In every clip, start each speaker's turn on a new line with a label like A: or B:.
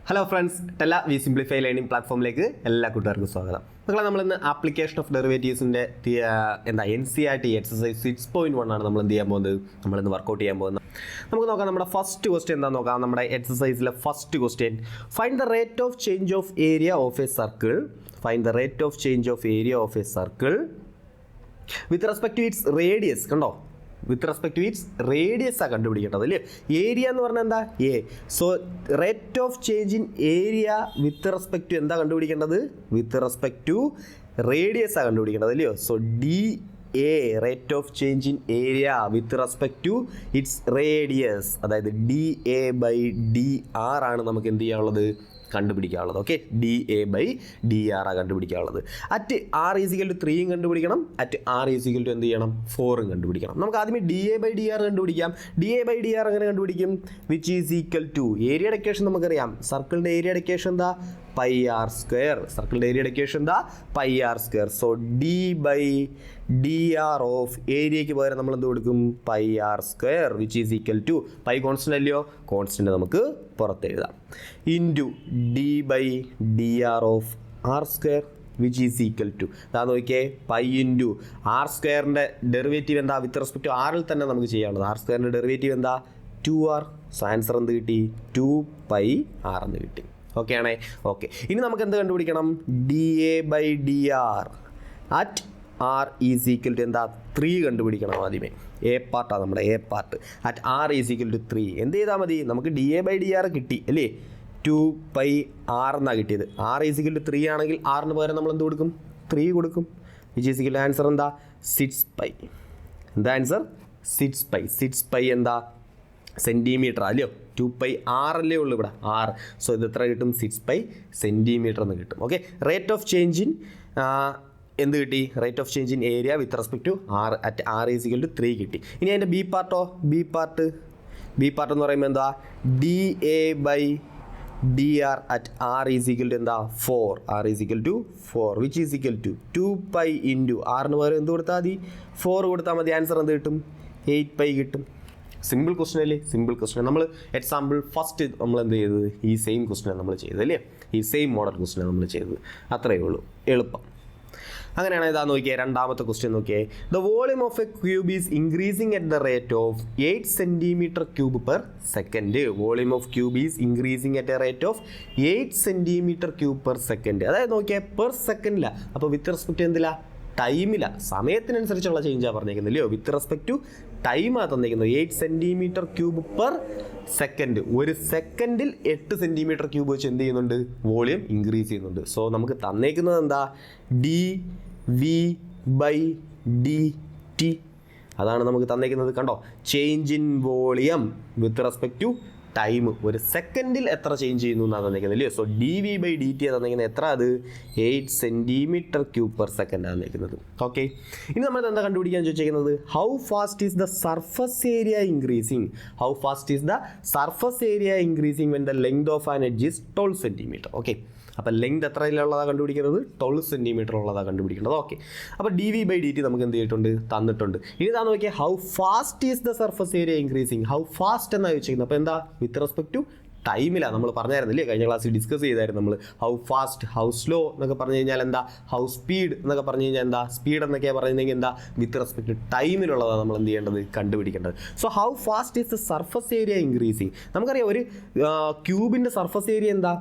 A: Hello friends, ടെല വി simplify learning പ്ലാറ്റ്ഫോമിലേക്ക് എല്ലാ കൂട്ടുകാർക്കും സ്വാഗതം. മക്കളെ, നമ്മളിന്ന് ആപ്ലിക്കേഷൻ ഓഫ് ഡെറിവേറ്റീവ്സിൻ്റെ NCERT എക്സസൈസ് 6.1 ആണ് നമ്മൾ എന്ത് ചെയ്യാൻ പോകുന്നത്, നമ്മളിന്ന് വർക്കൗട്ട് ചെയ്യാൻ പോകുന്നത്. നമുക്ക് നോക്കാം നമ്മുടെ ഫസ്റ്റ് ക്വസ്റ്റ്യൻ എന്താണെന്ന് നോക്കാം. നമ്മുടെ എക്സസൈസിലെ first question, find the rate of change of area of a circle. Find the rate of change of area of a circle with respect to its radius. കണ്ടോ, with respect to its radius ആണ് കണ്ടുപിടിക്കേണ്ടത് അല്ലേ. Area എന്ന് പറഞ്ഞാൽ എന്താ, A. So rate of change in area with respect to എന്താ കണ്ടുപിടിക്കേണ്ടത്, with respect to radius ആണ് കണ്ടുപിടിക്കേണ്ടത് അല്ലയോ. So D A, rate of change in area with respect to its radius, അതായത് D A by D R ആണ് നമുക്ക് എന്ത് ചെയ്യാനുള്ളത്, കണ്ടുപിടിക്കാനുള്ളത്. Okay, D A by D R ആ കണ്ടുപിടിക്കാനുള്ളത്. അറ്റ് ആർ ഈസിക്കൽ ടു 3 കണ്ടുപിടിക്കണം, അറ്റ് ആർ ഈസിക്കൽ ടു എന്ത് ചെയ്യണം, 4 കണ്ടുപിടിക്കണം. നമുക്ക് ആദ്യമേ D A by D R കണ്ടുപിടിക്കാം. D A by D R എങ്ങനെ കണ്ടുപിടിക്കും, വിച്ച് ഈസ് ഈക്വൽ ടു ഏരിയയുടെ ഇക്വേഷൻ നമുക്കറിയാം. സർക്കിളിൻ്റെ ഏരിയയുടെ ഇക്വേഷൻ എന്താ, പൈ ആർ സ്ക്വയർ. സർക്കിളിൻ്റെ ഏരിയയുടെ ഇക്വേഷൻ എന്താ, pi R square. So D by D R of ഏരിയയ്ക്ക് പകരം നമ്മൾ എന്ത് കൊടുക്കും, pi R square, which is equal to pi constant അല്ലയോ, കോൺസ്റ്റൻ്റ് നമുക്ക് പുറത്തെഴുതാം, into D by D R of R square which is equal to അതാ നോക്കിയേ, പൈ ഇൻറ്റു ആർ സ്ക്വയറിൻ്റെ ഡെറിവേറ്റീവ് എന്താ, വിത്ത് റെസ്പെക്ട് ടു ആറിൽ തന്നെ നമുക്ക് ചെയ്യാനുള്ളത്. ആർ സ്ക്വയറിൻ്റെ ഡെറിവേറ്റീവ് എന്താ, 2r. സോ ആൻസർ എന്ത് കിട്ടി, 2πr എന്ന് കിട്ടി. ഓക്കെ ആണേ. ഓക്കെ, ഇനി നമുക്ക് എന്ത് കണ്ടുപിടിക്കണം, D A by D R at R is equal to എന്താ, 3 കണ്ടുപിടിക്കണം. ആദ്യമേ എ പാർട്ടാണ് നമ്മുടെ A part. At R is equal to 3 എന്ത് ചെയ്താൽ മതി, നമുക്ക് D A by D R കിട്ടി അല്ലേ, 2πr എന്നാണ് കിട്ടിയത്. ആർ ഈസ് ഈക്വൽ ടു 3 ആണെങ്കിൽ ആറിന് പകരം നമ്മൾ എന്ത് കൊടുക്കും, 3 കൊടുക്കും, which is equal to answer എന്താ, 6π. എന്താ ആൻസർ, 6π. 6π എന്താ, സെൻറ്റിമീറ്റർ അല്ലയോ, 2πr അല്ലേ ഉള്ളൂ ഇവിടെ, ആർ. സോ ഇത് എത്ര കിട്ടും, 6π സെൻറ്റിമീറ്റർ എന്ന് കിട്ടും. Okay, rate of change in എന്ത് കിട്ടി, rate of change in area with respect to R at R is equal to 3 കിട്ടി. ഇനി അതിൻ്റെ ബി പാർട്ടോ, ബി പാർട്ട് എന്ന് പറയുമ്പോൾ എന്താ, D A by D R at R is equal to എന്താ, 4. R is equal to 4 which is equal to 2π into ആറിന് പകരം എന്ത് കൊടുത്താൽ മതി, 4 കൊടുത്താൽ മതി. ആൻസർ എന്ത് കിട്ടും, 8π കിട്ടും. സിമ്പിൾ ക്വസ്റ്റൻ അല്ലേ, സിമ്പിൾ ക്വസ്റ്റൻ. നമ്മൾ എക്സാമ്പിൾ ഫസ്റ്റ് നമ്മൾ എന്ത് ചെയ്തത്, ഈ സെയിം ക്വസ്റ്റൻ നമ്മൾ ചെയ്തത് അല്ലേ, ഈ സെയിം മോഡൽ ക്വസ്റ്റൻ നമ്മൾ ചെയ്തത്, അത്രയേ ഉള്ളൂ, എളുപ്പം. അങ്ങനെയാണ് ഇതാ നോക്കിയേ, രണ്ടാമത്തെ ക്വസ്റ്റ്യൻ നോക്കിയേ. The volume of A cube is increasing at the rate of 8 centimetre cube per second. Volume of cube is increasing at A rate of 8 centimetre cube per second. അതായത് നോക്കിയേ, പെർ സെക്കൻഡില. അപ്പോൾ വിത്ത് റെസ്പെക്ട് എന്തില്ല, ടൈമില്ല, സമയത്തിനനുസരിച്ചുള്ള ചേഞ്ചാണ് പറഞ്ഞേക്കുന്നത് അല്ലയോ. വിത്ത് respect to ടൈമാണ് തന്നിരിക്കുന്നത്. 8 centimetre cube per second. ഒരു സെക്കൻഡിൽ 8 സെൻറ്റിമീറ്റർ ക്യൂബ് വെച്ച് എന്ത് ചെയ്യുന്നുണ്ട്, വോളിയം ഇൻക്രീസ് ചെയ്യുന്നുണ്ട്. സോ നമുക്ക് തന്നേക്കുന്നത് എന്താ, D V by D T, അതാണ് നമുക്ക് തന്നേക്കുന്നത്. കണ്ടോ, change in volume with respect to time, ഒരു സെക്കൻഡിൽ എത്ര ചേഞ്ച് ചെയ്യുന്നു എന്നാണ് തന്നിരിക്കുന്നത് അല്ലേ. So D V by D T തന്നിരിക്കുന്നത് എത്ര, അത് 8 സെൻറ്റിമീറ്റർ ക്യൂബ് പെർ സെക്കൻഡ് ആണ് തന്നിരിക്കുന്നത്. ഓക്കെ, ഇനി നമ്മൾ എന്താ കണ്ടുപിടിക്കാൻ ചോദിച്ചിരിക്കുന്നത്, how fast is the surface area increasing. How fast is the surface area increasing when the length of an edge is 12 centimetre. Okay, അപ്പോൾ ലെങ്ത് എത്രയിലുള്ളതാണ് കണ്ടുപിടിക്കുന്നത്, 12 സെൻറ്റിമീറ്റർ ഉള്ളതാണ് കണ്ടുപിടിക്കേണ്ടത്. ഓക്കെ, അപ്പോൾ D V by D T നമുക്ക് എന്ത് ചെയ്തിട്ടുണ്ട്, തന്നിട്ടുണ്ട്. ഇനി ഇതാ നോക്കിയാൽ, how fast is the surface area increasing. How fast എന്നാണ് ചോദിച്ചിരിക്കുന്നത്. അപ്പോൾ എന്താ, വിത്ത് റെസ്പെക്ട് ടു ടൈമിലാണ്. നമ്മൾ പറഞ്ഞായിരുന്നില്ലേ, കഴിഞ്ഞ ക്ലാസ്സിൽ ഡിസ്കസ് ചെയ്തായിരുന്നു നമ്മൾ. ഹൗ ഫാസ്റ്റ്, ഹൗ സ്ലോ എന്നൊക്കെ പറഞ്ഞു കഴിഞ്ഞാൽ എന്താ, ഹൗ സ്പീഡ് എന്നൊക്കെ പറഞ്ഞു കഴിഞ്ഞാൽ എന്താ, സ്പീഡ് എന്നൊക്കെയാണ് പറയുന്നതെങ്കിൽ എന്താ, വിത്ത് റെസ്പെക്ട് ടു ടൈമിലുള്ളതാണ് നമ്മൾ എന്ത് ചെയ്യേണ്ടത്, കണ്ടുപിടിക്കേണ്ടത്. So how fast is the surface area increasing. നമുക്കറിയാം, ഒരു ക്യൂബിൻ്റെ സർഫസ് ഏരിയ എന്താ,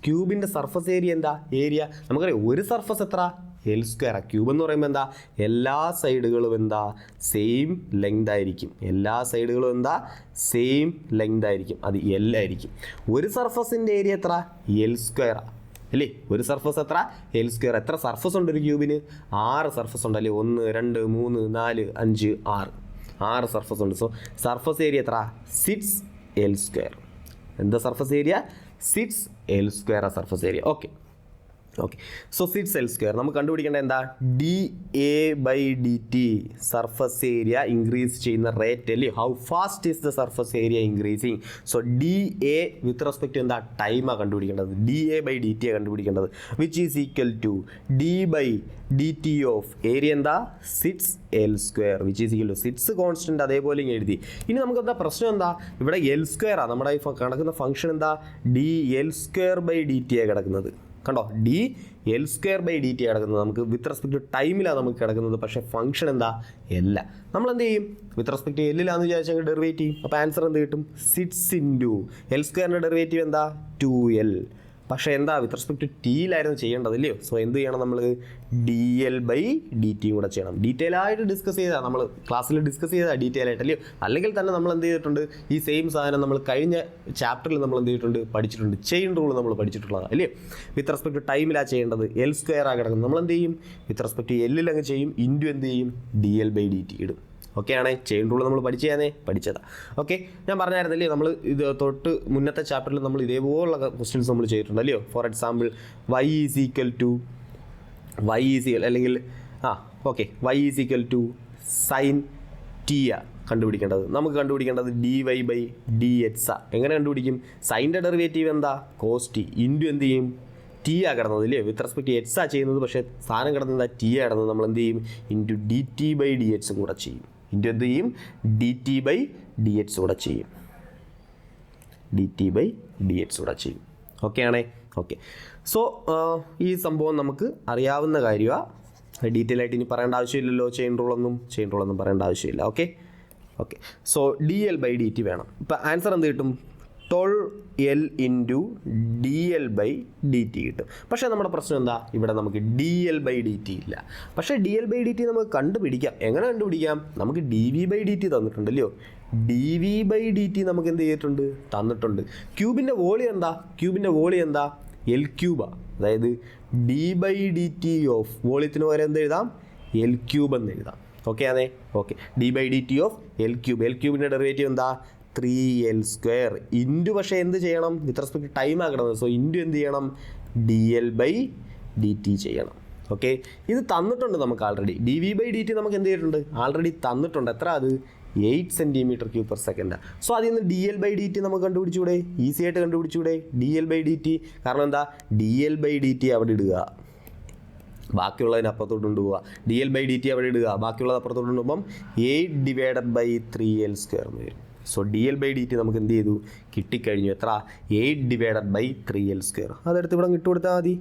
A: ക്യൂബിൻ്റെ സർഫസ് ഏരിയ എന്താ, ഏരിയ നമുക്കറിയാം. ഒരു സർഫസ് എത്ര, എൽ സ്ക്വയർ. ക്യൂബ് എന്ന് പറയുമ്പോൾ എന്താ, എല്ലാ സൈഡുകളും എന്താ, സെയിം ലെങ്ത് ആയിരിക്കും. എല്ലാ സൈഡുകളും എന്താ, സെയിം ലെങ്ത് ആയിരിക്കും, അത് എൽ ആയിരിക്കും. ഒരു സർഫസിൻ്റെ ഏരിയ എത്ര, എൽ സ്ക്വയർ അല്ലേ. ഒരു സർഫസ് എത്ര, എൽ സ്ക്വയർ. എത്ര സർഫസ് ഉണ്ട് ഒരു ക്യൂബിന്, 6 സർഫസ് ഉണ്ട് അല്ലേ. 1 2 3 4 5 6 സർഫസ് ഉണ്ട്. സോ സർഫസ് ഏരിയ എത്ര, 6 എൽ സ്ക്വയർ. എന്താ surface area, 6 L square surface area. Okay, okay. So six L square നമുക്ക് കണ്ടുപിടിക്കേണ്ടത് എന്താ? D A by D T surface area increase ചെയ്യുന്ന റേറ്റ് അല്ലേ? How fast is the surface area increasing? So D A with respect എന്താ? ടൈമാണ് കണ്ടുപിടിക്കേണ്ടത്. D A by D T കണ്ടുപിടിക്കേണ്ടത്, which is equal to D by D T of area എന്താ? Six L square, which is equal to സിറ്റ്സ് constant അതേപോലെ ഇങ്ങനെ എഴുതി. ഇനി നമുക്ക് എന്താ പ്രശ്നം? എന്താ ഇവിടെ എൽ സ്ക്വയർ ആണ് നമ്മുടെ ഈ കിടക്കുന്ന ഫംഗ്ഷൻ. എന്താ? D L square by D T ആണ് കിടക്കുന്നത്. കണ്ടോ? D L square by D T കിടക്കുന്നത് നമുക്ക് വിത്ത് റെസ്പെക്ട് ടു ടൈമിലാണ് നമുക്ക് കിടക്കുന്നത്. പക്ഷേ ഫംഗ്ഷൻ എന്താ? എല്ല. നമ്മൾ എന്ത് ചെയ്യും? വിത്ത് റെസ്പെക്ട് ടു എല്ലിലാന്ന് വിചാരിച്ചാൽ ഡെറിവേറ്റ് ചെയ്യും. അപ്പോൾ ആൻസർ എന്ത് കിട്ടും? 6 ഇൻറ്റു എൽ സ്ക്വയറിൻ്റെ ഡെറിവേറ്റീവ് എന്താ? 2L. പക്ഷേ എന്താ? വിത്ത് റെസ്പെക്ട് ടു ടിയിലായിരുന്നു ചെയ്യേണ്ടത് ഇല്ലയോ? സോ എന്ത് ചെയ്യണം നമ്മൾ? ഡി എൽ ബൈ ഡി ടിയും കൂടെ ചെയ്യണം. ഡീറ്റെയിൽ ആയിട്ട് ഡിസ്കസ് ചെയ്താൽ നമ്മൾ ക്ലാസ്സിൽ ഡിസ്കസ് ചെയ്താൽ ഡീറ്റെയിൽ ആയിട്ട് അല്ലയോ? അല്ലെങ്കിൽ തന്നെ നമ്മൾ എന്ത് ചെയ്തിട്ടുണ്ട്? ഈ സെയിം സാധനം നമ്മൾ കഴിഞ്ഞ ചാപ്റ്ററിൽ നമ്മൾ എന്ത് ചെയ്തിട്ടുണ്ട്? പഠിച്ചിട്ടുണ്ട്. ചെയിൻ റൂൾ നമ്മൾ പഠിച്ചിട്ടുള്ളതാണ് അല്ലയോ? വിത്ത് റെസ്പെക്ട് ടു ടൈമിലാണ് ചെയ്യേണ്ടത്. എൽ സ്ക്വയർ ആ കിടക്കുന്നത്. നമ്മൾ എന്ത് ചെയ്യും? വിത്ത് റെസ്പെക്ട് ടു എല്ലിൽ അങ്ങ് ചെയ്യും. ഇൻറ്റു എന്ത് ചെയ്യും? D L by D T ഇടും. ഓക്കെ ആണേ? ചെയിൻ റൂൾ നമ്മൾ പഠിച്ചതാ. ഓക്കെ, ഞാൻ പറഞ്ഞായിരുന്നല്ലേ നമ്മൾ ഇത് തൊട്ട് മുന്നത്തെ ചാപ്റ്ററിൽ നമ്മൾ ഇതേപോലുള്ള ക്വസ്റ്റ്യൻസ് നമ്മൾ ചെയ്തിട്ടുണ്ട് അല്ലയോ? For example y is equal to അല്ലെങ്കിൽ y is equal to sine T കണ്ടുപിടിക്കേണ്ടത്. നമുക്ക് കണ്ടുപിടിക്കേണ്ടത് dy ബൈ ഡി എക്സ്. എങ്ങനെ കണ്ടുപിടിക്കും? സൈൻ്റെ ഡെറിവേറ്റീവ് എന്താ? കോസ് ടി ഇൻറ്റു എന്ത് ചെയ്യും? ടി ആ കിടന്നത് ഇല്ലേ? വിത്ത് റെസ്പെക്ട് ടു എക്സ് ആ ചെയ്യുന്നത്. പക്ഷേ സാധനം കിടന്നത് എന്താ? ടി ആ കിടന്നത്. നമ്മൾ എന്ത് ചെയ്യും? Into D T by D എക്സും കൂടെ ചെയ്യും. ഇൻറ്റു എന്ത് ചെയ്യും? D T by D X കൂടെ ചെയ്യും. ഓക്കെ ആണേ? ഓക്കെ. സോ ഈ സംഭവം നമുക്ക് അറിയാവുന്ന കാര്യമാണ്. ഡീറ്റെയിൽ ആയിട്ട് ഇനി പറയേണ്ട ആവശ്യമില്ലല്ലോ. ചെയിൻ റൂളൊന്നും പറയേണ്ട ആവശ്യമില്ല. Okay. So D L by D T വേണം. ഇപ്പം ആൻസർ എന്ത് കിട്ടും? 12L into D L by D T കിട്ടും. പക്ഷേ നമ്മുടെ പ്രശ്നം എന്താ? ഇവിടെ നമുക്ക് D L by D T ഇല്ല. പക്ഷേ D L by D T നമുക്ക് കണ്ടുപിടിക്കാം. എങ്ങനെ കണ്ടുപിടിക്കാം? നമുക്ക് D V by D T തന്നിട്ടുണ്ടല്ലോ. D V by D T നമുക്ക് എന്ത് ചെയ്തിട്ടുണ്ട്? തന്നിട്ടുണ്ട്. ക്യൂബിൻ്റെ വോളിയം എന്താ? എൽ ക്യൂബാണ്. അതായത് D by D T of വോളിയത്തിന് പകരം എന്ത് എഴുതാം? എൽ ക്യൂബ് എന്ന് എഴുതാം. ഓക്കെ ആണേ? Okay. D by D T of L ക്യൂബിൻ്റെ ഡെറിവേറ്റീവ് എന്താ? 3L square into. പക്ഷേ എന്ത് ചെയ്യണം? വിത്ത് റെസ്പെക്ട് ടൈം ആക്കണം. സോ ഇൻറ്റു എന്ത് ചെയ്യണം? D L by D T ചെയ്യണം. ഓക്കെ, ഇത് തന്നിട്ടുണ്ട് നമുക്ക് already. D V by D T നമുക്ക് എന്ത് ചെയ്തിട്ടുണ്ട്? ആൾറെഡി തന്നിട്ടുണ്ട്. എത്ര അത്? 8 cm³/s. സോ അതിൽ നിന്ന് D L by D T നമുക്ക് കണ്ടുപിടിച്ചൂടെ? ഈസി ആയിട്ട് കണ്ടുപിടിച്ചൂടെ? D L by D T. കാരണം എന്താ? D L by D T അവിടെ ഇടുക, ബാക്കിയുള്ളതിന് അപ്പുറത്തോട്ട് കൊണ്ടുപോവുക. D L by D T അവിടെ ഇടുക, ബാക്കിയുള്ളത് അപ്പുറത്തോട്ട് കൊണ്ടുപോകുമ്പം 8/3L സ്ക്വയർ എന്ന് വരും. So D L by D T നമുക്ക് എന്ത് ചെയ്തു? കിട്ടിക്കഴിഞ്ഞു. എത്ര? 8/3L square. അതെടുത്ത് ഇവിടെ ഇട്ട് കൊടുത്താൽ മതി.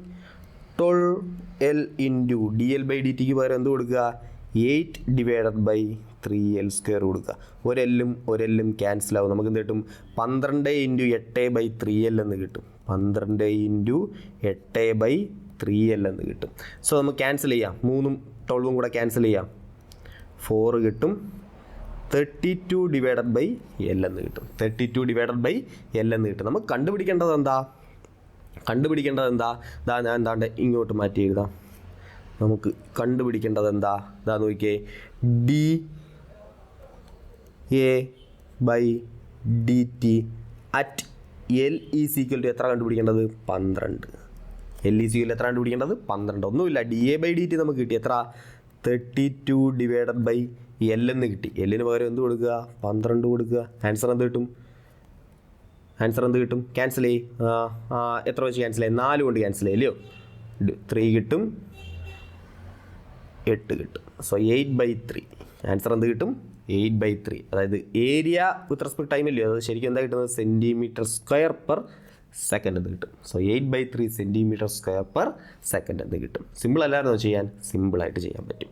A: 12L into D L by D ടിക്ക് പകരം എന്ത് കൊടുക്കുക? 8/3L സ്ക്വയർ കൊടുക്കുക. ഒരെല്ലും ക്യാൻസൽ ആവും. നമുക്ക് എന്ത് കിട്ടും? 12 ഇൻറ്റു 8/3L എന്ന് കിട്ടും. 12 ഇൻറ്റു 8/3L എന്ന് കിട്ടും. സോ നമുക്ക് ക്യാൻസൽ ചെയ്യാം. 3ഉം 12ഉം കൂടെ ക്യാൻസൽ ചെയ്യാം. 4 കിട്ടും. 32/L എന്ന് കിട്ടും. 32/L എന്ന് കിട്ടും. നമുക്ക് കണ്ടുപിടിക്കേണ്ടത് എന്താ? ഞാൻ എന്താണ്ട് ഇങ്ങോട്ട് മാറ്റി എഴുതാം. നമുക്ക് കണ്ടുപിടിക്കേണ്ടത് എന്താ? ഇതാ നോക്കിയേ. D A by D T at L is equal to എത്ര കണ്ടുപിടിക്കേണ്ടത്? 12. എൽ ഈസ് ഈക്വൽ എത്ര കണ്ടുപിടിക്കേണ്ടത്? 12. ഒന്നുമില്ല. D A by D T നമുക്ക് കിട്ടി. എത്ര? 32/L എന്ന് കിട്ടി. എല്ലിന് പകരം എന്ത് കൊടുക്കുക? 12 കൊടുക്കുക. ആൻസർ എന്ത് കിട്ടും? ക്യാൻസൽ ചെയ്യും. എത്ര വെച്ച് ക്യാൻസൽ ചെയ്യും? 4 കൊണ്ട് ക്യാൻസൽ ചെയ്യല്ലോ. 3 കിട്ടും, 8 കിട്ടും. സോ 8/3. ആൻസർ എന്ത് കിട്ടും? 8/3. അതായത് ഏരിയ വിത്ത് റെസ്പെക്ട് ടൈമില്ലയോ, അത് ശരിക്കും എന്താ കിട്ടുന്നത്? cm²/s എന്ന് കിട്ടും. സോ 8/3 cm²/s എന്ന് കിട്ടും. സിമ്പിൾ അല്ലായിരുന്നോ ചെയ്യാൻ? സിമ്പിളായിട്ട് ചെയ്യാൻ പറ്റും.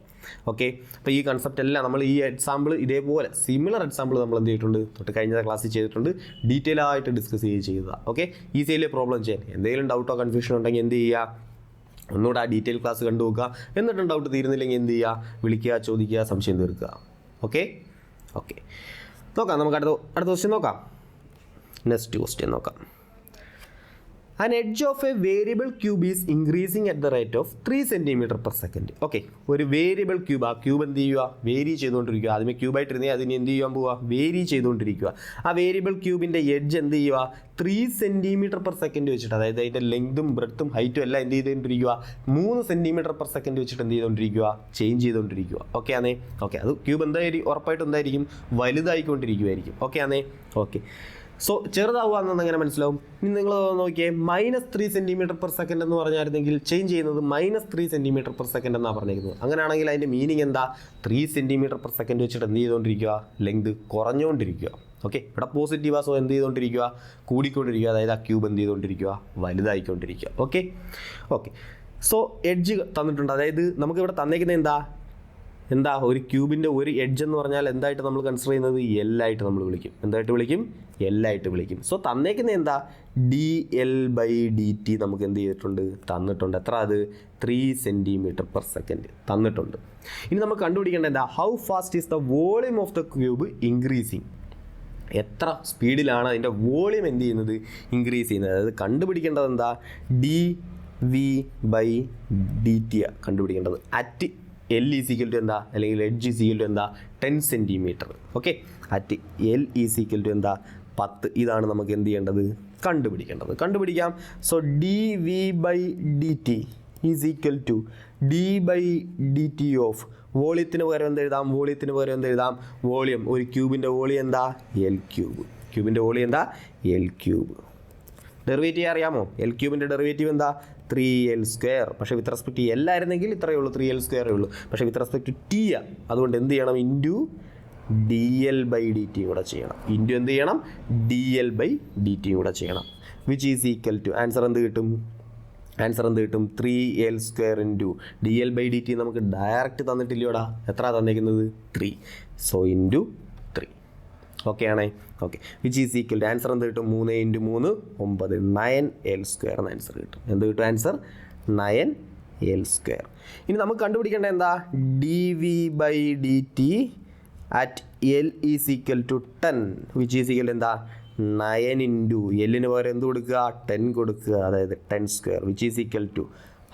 A: ഓക്കെ, അപ്പോൾ ഈ കൺസെപ്റ്റ് എല്ലാം നമ്മൾ ഈ എക്സാമ്പിൾ ഇതേപോലെ സിമിലർ എക്സാമ്പിൾ നമ്മൾ എന്ത് ചെയ്തിട്ടുണ്ട്? തൊട്ട് കഴിഞ്ഞ ക്ലാസ്സിൽ ചെയ്തിട്ടുണ്ട്. ഡീറ്റെയിൽ ആയിട്ട് ഡിസ്കസ് ചെയ്തതാണ്. ഓക്കെ, ഈസിയല്ലേ പ്രോബ്ലം ചെയ്യാൻ. എന്തെങ്കിലും ഡൗട്ടോ കൺഫ്യൂഷൻ ഉണ്ടെങ്കിൽ എന്ത് ചെയ്യുക? ഒന്നുകൂടെ ആ ഡീറ്റെയിൽ ക്ലാസ് കണ്ടു നോക്കുക. എന്നിട്ടും ഡൗട്ട് തീരുന്നില്ലെങ്കിൽ എന്ത് ചെയ്യുക? വിളിക്കുക, ചോദിക്കുക, സംശയം തീർക്കുക. ഓക്കെ, നോക്കാം. നമുക്ക് അടുത്ത ക്വസ്റ്റ്യൻ നോക്കാം. നെക്സ്റ്റ് ക്വസ്റ്റ്യൻ നോക്കാം. An edge of A variable cube is increasing at the rate of 3 centimetre per second. Okay, ഒരു വേരിയബിൾ ക്യൂബ്, ആ ക്യൂബ് എന്ത് ചെയ്യുക, വേരി ചെയ്തുകൊണ്ടിരിക്കുക. ആദ്യമേ ക്യൂബായിട്ടിരുന്നേ അതിന് എന്ത് ചെയ്യാൻ പോവുക, വേരി ചെയ്തുകൊണ്ടിരിക്കുക. ആ വേരിയബിൾ ക്യൂബിൻ്റെ എഡ്ജ് എന്ത് ചെയ്യുക, 3 സെൻറ്റിമീറ്റർ പെർ സെക്കൻഡ് വെച്ചിട്ട്, അതായത് അതിൻ്റെ ലെങ്തും ബ്രെഡ്ത്തും ഹൈറ്റും എല്ലാം എന്ത് ചെയ്തുകൊണ്ടിരിക്കുക, 3 സെൻറ്റിമീറ്റർ പെർ സെക്കൻഡ് വെച്ചിട്ട് എന്ത് ചെയ്തുകൊണ്ടിരിക്കുക, ചേഞ്ച് ചെയ്തുകൊണ്ടിരിക്കുക. ഓക്കെ ആണേ? ഓക്കെ, അത് ക്യൂബ് എന്തായിരിക്കും, ഉറപ്പായിട്ടും എന്തായിരിക്കും, വലുതായിക്കൊണ്ടിരിക്കുമായിരിക്കും. ഓക്കെ ആണേ? ഓക്കെ, സോ ചെറുതാവുക എന്നത് എങ്ങനെ മനസ്സിലാവും? ഇനി നിങ്ങൾ നോക്കിയേ, -3 സെൻറ്റിമീറ്റർ പെർ സെക്കൻഡ് എന്ന് പറഞ്ഞായിരുന്നെങ്കിൽ ചേഞ്ച് ചെയ്യുന്നത് -3 സെൻറ്റിമീറ്റർ പെർ സെക്കൻഡ് എന്നാണ് പറഞ്ഞിരിക്കുന്നത്. അങ്ങനെയാണെങ്കിൽ അതിൻ്റെ മീനിങ് എന്താ, 3 സെൻറ്റിമീറ്റർ പെർ സെക്കൻഡ് വെച്ചിട്ട് എന്ത് ചെയ്തുകൊണ്ടിരിക്കുക, ലെങ്ത് കുറഞ്ഞുകൊണ്ടിരിക്കുക. ഓക്കെ, ഇവിടെ പോസിറ്റീവാ, സോ എന്ത് ചെയ്തുകൊണ്ടിരിക്കുക, കൂടിക്കൊണ്ടിരിക്കുക. അതായത് ആ ക്യൂബ് എന്ത് ചെയ്തുകൊണ്ടിരിക്കുക, വലുതായിക്കൊണ്ടിരിക്കുക. ഓക്കെ ഓക്കെ, സോ എഡ്ജ് തന്നിട്ടുണ്ട്. അതായത് നമുക്കിവിടെ തന്നേക്കുന്നത് എന്താ ഒരു ക്യൂബിൻ്റെ ഒരു എഡ്ജ് എന്ന് പറഞ്ഞാൽ എന്തായിട്ട് നമ്മൾ കൺസിഡർ ചെയ്യുന്നത്, എല്ലായിട്ട് നമ്മൾ വിളിക്കും. എന്തായിട്ട് വിളിക്കും, എല്ലായിട്ട് വിളിക്കും. സോ തന്നേക്കുന്നത് എന്താ, dl/dt നമുക്ക് എന്ത് ചെയ്തിട്ടുണ്ട്, തന്നിട്ടുണ്ട്. എത്ര അത്, 3 സെൻറ്റിമീറ്റർ പെർ സെക്കൻഡ് തന്നിട്ടുണ്ട്. ഇനി നമുക്ക് കണ്ടുപിടിക്കേണ്ടത് എന്താ, how fast is the volume of the cube increasing. എത്ര സ്പീഡിലാണ് അതിൻ്റെ വോളിയം എന്ത് ചെയ്യുന്നത്, ഇൻക്രീസ് ചെയ്യുന്നത്. അതായത് കണ്ടുപിടിക്കേണ്ടത് എന്താ, dv/dt കണ്ടുപിടിക്കേണ്ടത്. At L is equal to എന്താ, അല്ലെങ്കിൽ എഡ്ജ് ഈസ് ഈക്വൽ ടു എന്താ, 10 centimetre. Okay, at L is equal to എന്താ, 10. ഇതാണ് നമുക്ക് എന്ത് ചെയ്യേണ്ടത്, കണ്ടുപിടിക്കാം. So dv/dt is equal to d/dt of വോളിയത്തിന് പകരം എന്ത് എഴുതാം, വോളിയം, ഒരു ക്യൂബിൻ്റെ വോളിയം എന്താ, L ക്യൂബ്. ക്യൂബിൻ്റെ വോളിയം എന്താ, L ക്യൂബ്. ഡെറിവേറ്റീവ് അറിയാമോ, L ക്യൂബിൻ്റെ ഡെറിവേറ്റീവ് എന്താ, 3l². പക്ഷേ വിത്ത് റെസ്പെക്ട് ടു L ആയിരുന്നെങ്കിൽ ഇത്രയേ ഉള്ളൂ, 3l² ഉള്ളൂ. പക്ഷേ വിത്ത് റെസ്പെക്ട് ടു T അതുകൊണ്ട് എന്ത് ചെയ്യണം, ഇൻറ്റു dl/dt കൂടെ ചെയ്യണം. എന്ത് ചെയ്യണം, dl/dt കൂടെ ചെയ്യണം. Which is equal to, answer എന്ത് കിട്ടും, 3l² ഇൻറ്റു dl/dt നമുക്ക് ഡയറക്റ്റ് തന്നിട്ടില്ലയോടാ, എത്ര തന്നേക്കുന്നത്, 3. So into 3. ഓക്കെ ആണേ? Okay, which is equal to, answer എന്ത് കിട്ടും, 3 × 3 9, 9l² എന്ന് ആൻസർ കിട്ടും. എന്ത് കിട്ടും, ആൻസർ 9l². ഇനി നമുക്ക് കണ്ടുപിടിക്കേണ്ടത് എന്താ, dv/dt at L is equal to 10, which is equal എന്താ, 9 ഇൻറ്റു എല്ലിന് പകരം എന്ത് കൊടുക്കുക, 10 കൊടുക്കുക. അതായത് 10², which is equal to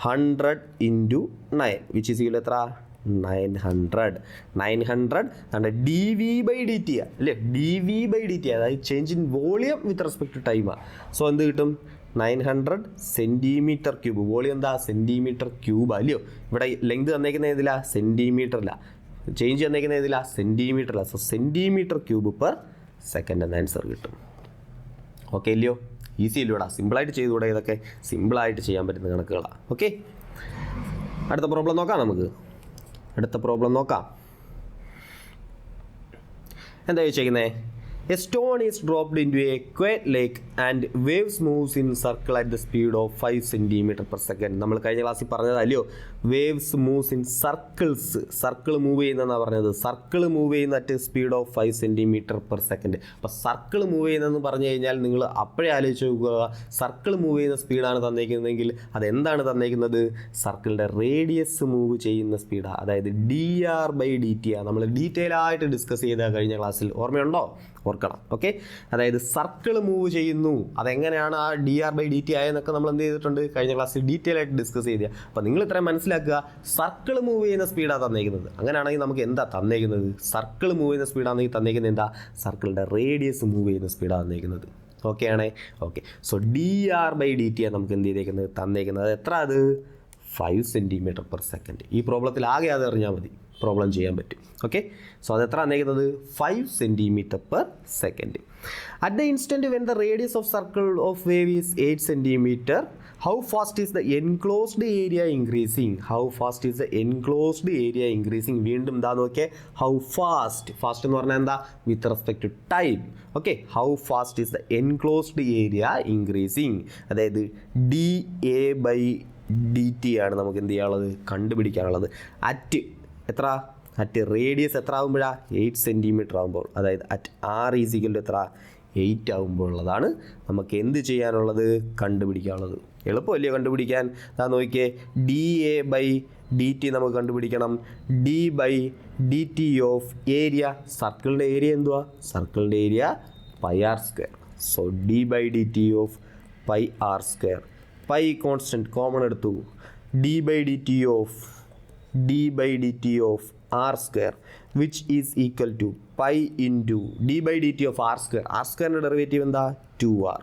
A: 100 into 9, which is equal എത്ര, 900 dv/dt അല്ലേ, dv/dt അതായത് change in volume with respect to ടൈമാണ്. സോ എന്ത് കിട്ടും, 900 സെൻറ്റിമീറ്റർ ക്യൂബ്. വോളിയം എന്താ, സെൻറ്റിമീറ്റർ ക്യൂബ് അല്ലയോ. ഇവിടെ ലെങ്ത് തന്നേക്കുന്ന ഏതില്ല, സെൻറ്റിമീറ്ററില്ല. ചേഞ്ച് തന്നേക്കുന്ന ഏതില്ല, സെൻറ്റിമീറ്ററില്ല. സോ സെൻറ്റിമീറ്റർ ക്യൂബ് പെർ സെക്കൻഡ് എന്ന ആൻസർ കിട്ടും. ഓക്കെ ഇല്ലയോ, ഈസി ഇല്ലൂടാ, സിമ്പിളായിട്ട് ചെയ്തുകൂടെ, ഇതൊക്കെ സിമ്പിളായിട്ട് ചെയ്യാൻ പറ്റുന്ന കണക്കുകളാണ്. ഓക്കെ, അടുത്ത പ്രോബ്ലം നോക്കാം. എന്താ ചോദിച്ചേക്കുന്നത്, a stone is dropped into a quiet lake and waves moves in circle at the speed of 5 centimetre per second. നമ്മൾ കഴിഞ്ഞ ക്ലാസ്സിൽ പറഞ്ഞതല്ലയോ, waves moves in circles, circle move ചെയ്യുന്നതെന്നാണ് പറഞ്ഞത്. സർക്കിൾ മൂവ് ചെയ്യുന്ന at speed of 5 centimetre per second. അപ്പോൾ circle move ചെയ്യുന്നതെന്ന് പറഞ്ഞു കഴിഞ്ഞാൽ നിങ്ങൾ അപ്പോഴേ ആലോചിച്ച് നോക്കുക, സർക്കിൾ മൂവ് ചെയ്യുന്ന സ്പീഡാണ് തന്നേക്കുന്നതെങ്കിൽ അതെന്താണ് തന്നേക്കുന്നത്, സർക്കിളിൻ്റെ റേഡിയസ് മൂവ് ചെയ്യുന്ന സ്പീഡാണ്. അതായത് dr/dt ആണ്. നമ്മൾ ഡീറ്റെയിൽ ആയിട്ട് ഡിസ്കസ് ചെയ്ത കഴിഞ്ഞ ക്ലാസ്സിൽ, ഓർമ്മയുണ്ടോ? ഓർക്കണം. ഓക്കെ, അതായത് സർക്കിൾ മൂവ് ചെയ്യുന്നു, അതെങ്ങനെയാണ് ആ dr/dt ആയെന്നൊക്കെ നമ്മൾ എന്ത് ചെയ്തിട്ടുണ്ട്, കഴിഞ്ഞ ക്ലാസ്സിൽ ഡീറ്റെയിൽ ആയിട്ട് ഡിസ്കസ് ചെയ്ത. അപ്പോൾ നിങ്ങൾ ഇത്രയും മനസ്സിലാക്കുക, സർക്കിൾ മൂവ് ചെയ്യുന്ന സ്പീഡാണ് തന്നേക്കുന്നത്. അങ്ങനെയാണെങ്കിൽ നമുക്ക് എന്താ തന്നേക്കുന്നത്, സർക്കിൾ മൂവ് ചെയ്യുന്ന സ്പീഡാണെങ്കിൽ തന്നേക്കുന്നത് എന്താ, സർക്കിളിൻ്റെ റേഡിയസ് മൂവ് ചെയ്യുന്ന സ്പീഡാണ് തന്നേക്കുന്നത്. ഓക്കെ ആണേ? ഓക്കെ, സോ dr/dt ആണ് നമുക്ക് എന്ത് ചെയ്തേക്കുന്നത്, തന്നേക്കുന്നത്. അത് എത്ര, അത് 5 സെൻറ്റിമീറ്റർ പെർ സെക്കൻഡ്. ഈ പ്രോബ്ലത്തിൽ ആകെ അത് അറിഞ്ഞാൽ മതി, പ്രോബ്ലം ചെയ്യാൻ പറ്റും. ഓക്കെ, സോ അത് എത്ര തന്നേക്കുന്നത്, 5 centimetre per second. At the instant when the radius of circle of wave is 8 centimetre, how fast is the enclosed area increasing. വീണ്ടും എന്താ നോക്കിയേ, ഹൗ ഫാസ്റ്റ് എന്ന് പറഞ്ഞാൽ എന്താ, with respect to time. Okay, how fast is the enclosed area increasing. അതായത് dA/dt ആണ് നമുക്ക് എന്ത് ചെയ്യാനുള്ളത്, കണ്ടുപിടിക്കാനുള്ളത്. അറ്റ് റേഡിയസ് എത്ര ആകുമ്പോഴാണ്, 8 സെൻറ്റിമീറ്റർ ആകുമ്പോൾ, അതായത് at r is equal to എത്ര, 8 ആകുമ്പോഴുള്ളതാണ് നമുക്ക് എന്ത് ചെയ്യാനുള്ളത്, കണ്ടുപിടിക്കാനുള്ളത്. എളുപ്പമല്ലേ കണ്ടുപിടിക്കാൻ? അതാ നോക്കിയേ, dA/dt നമുക്ക് കണ്ടുപിടിക്കണം. d/dt ഓഫ് ഏരിയ, സർക്കിളിൻ്റെ ഏരിയ എന്തുവാ, സർക്കിളിൻ്റെ area πr². So d/dt of pi R square. Pi constant common എടുത്തു. D by D T of R square which is equal to pi into D by D T of R square. R സ്ക്വയറിൻ്റെ derivative എന്താ? 2r.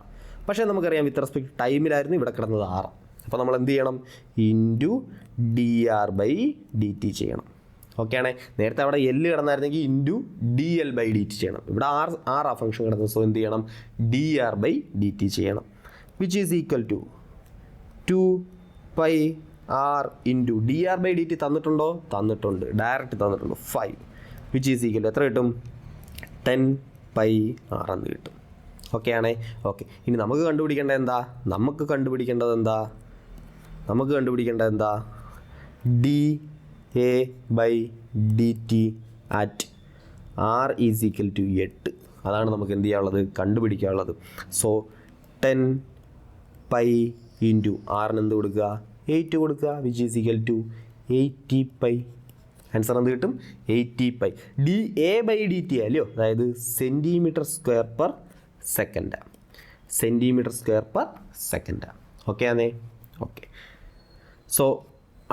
A: പക്ഷേ നമുക്കറിയാം with respect ടൈമിലായിരുന്നു ഇവിടെ കിടന്നത് r. അപ്പോൾ നമ്മൾ എന്ത് ചെയ്യണം? Into D R by D T ചെയ്യണം. ഓക്കെ ആണേ. നേരത്തെ അവിടെ എല്ല് കിടന്നായിരുന്നെങ്കിൽ into D L by D T ചെയ്യണം. ഇവിടെ ആർ ആ ഫംഗ്ഷൻ കിടന്നത്. സോ എന്ത് ചെയ്യണം? D R by D T ചെയ്യണം. Which is equal to 2 pi R into D R by D T തന്നിട്ടുണ്ടോ? തന്നിട്ടുണ്ട്. ഡയറക്റ്റ് തന്നിട്ടുണ്ട് 5. വിച്ച് ഈസ് ഈക്വൽ ടു എത്ര കിട്ടും? 10 പൈ ആർ എന്ന് കിട്ടും. ഓക്കെ ആണേ. ഓക്കെ. ഇനി നമുക്ക് കണ്ടുപിടിക്കേണ്ടത് എന്താ? D A by D T at R is equal to 8. അതാണ് നമുക്ക് എന്ത് ചെയ്യാനുള്ളത്? കണ്ടുപിടിക്കാനുള്ളത്. സോ 10 പൈ ഇൻറ്റു ആറിന് എന്ത് കൊടുക്കുക? 8 കൊടുക്കുക. Which is equal to 80 pi. Answer എന്ത് കിട്ടും? 80 pi. D A by D T അല്ലയോ, അതായത് centimetre square per second. Okay ആണേ. ഓക്കെ. സോ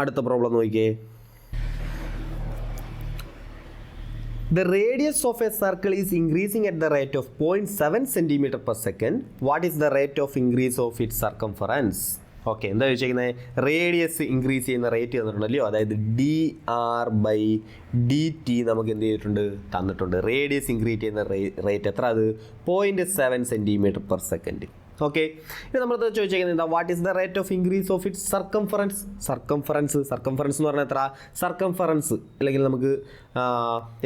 A: അടുത്ത പ്രോബ്ലം നോക്കിയേ. The radius of a circle is increasing at the rate of 0.7 cm per second. What is the rate of increase of its circumference? Okay, എന്താ ചോദിച്ചിരിക്കുന്നത്? Radius increase ചെയ്യുന്ന rate തന്നിട്ടുണ്ടല്ലോ, അതായത് D R by D T നമുക്ക് എന്ത് ചെയ്തിട്ടുണ്ട്? തന്നിട്ടുണ്ട്. Radius increase ചെയ്യുന്ന റേറ്റ് എത്ര? അത് 0.7 cm per second. ഓക്കെ. ഇനി നമ്മളത് ചോദിച്ചിരിക്കുന്നത് എന്താ? What is the rate of increase of its circumference എന്ന് പറഞ്ഞാൽ എത്ര? സർക്കംഫറൻസ് അല്ലെങ്കിൽ നമുക്ക്